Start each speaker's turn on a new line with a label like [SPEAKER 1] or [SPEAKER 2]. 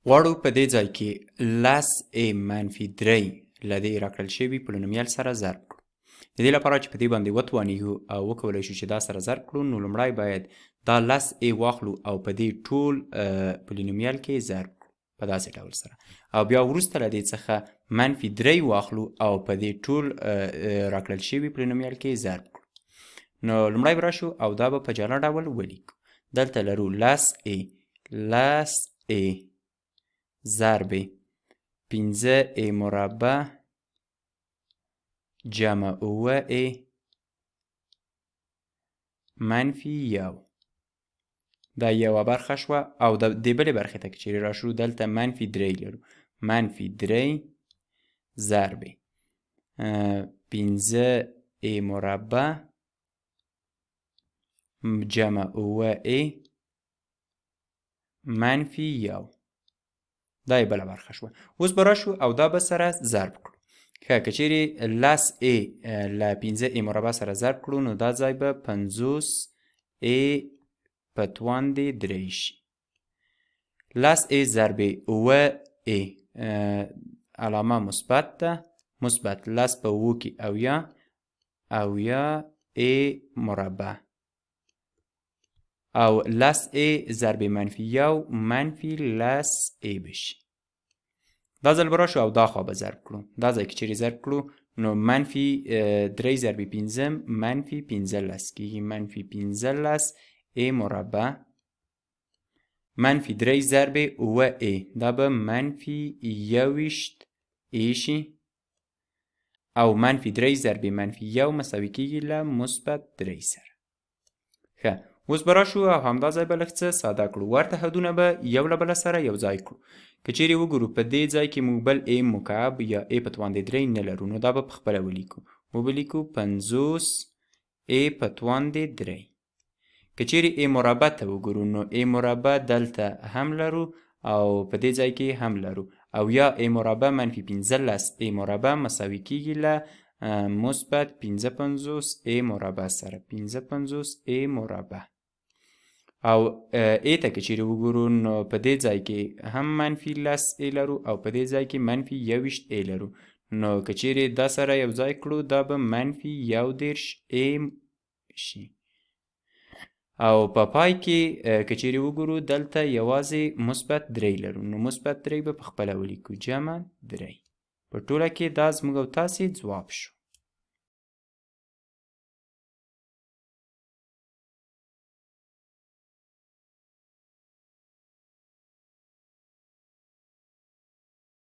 [SPEAKER 1] غواړو په دې ځای کې 10a-3 له دې راکړل شوي پولینومیل سره ضرب کړو. د دې لپاره چې په دې باندې وتوانیږو او وکولی شو چې دا سره ضرب کړو، نو لومړی باید دا 10a واخلو او په دې ټول پولینومیل کې ضرب کړو په داسې ډول سره، او بیا وروسته له دې څخه -3 واخلو او په دې ټول راکړل شوي پولینومیل کې ضرب کړو. نو لومړی به راشو او دا به په جلا ډول ولیکو. دلته لرو 10a ضرب 15a مربع جمع 9a منفي 1. دا یوه برخه شوه، او د دې بلې برخې ته که چیرې راشو دلته -3 لرو. -3 ضرب 15a مربع جمع 9a منفي 1. دا یې بله برخه شوه. اوس به راشو او دا به سره ضرب کړو. ښه، که چیرې 10a له 15a مربع سره ضرب کړو، نو دا ځای به 50a په تواندې 3 شي. 10a ضرب 9a علامه مثبت ده، مثبت 10 په 9 کې 9a مربع، او 10a ضرب -1 منفي 10a بشي. دا ځل به راشو او دا خوا به ضرب کړو. دا ځای که چیرې ضرب کړو، نو -3 ضرب 15 منفي 15 کېږي. -15a مربع -3 ضرب 9a، دا به -21a شي، او -3 ضرب -1 مساوي کېږي له -3 سره. ښه، اوس به راشو او همدا ځای به لږ څه ساده کړو. ورته حدونه به یو له بله سره یو ځای کړو. که چیرې وګورو په دې ځای کې موږ بل a مکعب یا a په تواندې 3 نه لرو، نو دا به پخپله ولیکو. ولیکو 50a په تواندې 3. که چیرې a مربع ته وګورو، نو a مربع دلته هم لرو او په دې ځای کې هم لرو، او یا a مربع منفي 15a مربع مساوي کېږي له -55a مربع سره. 55a مربع. او a ته که چیرې وګورو، نو په دې ځای کې هم -10a لرو او په دې ځای کې -21a لرو. نو که چیرې دا سره یو ځای کړو، دا به -11a شي. او په پای کې که چیرې وګورو دلته یوازې -3 لرو، نو -3 به پخپله ولیکو جمع 3. په ټوله کې دا زموږ او تاسې ځواب شو.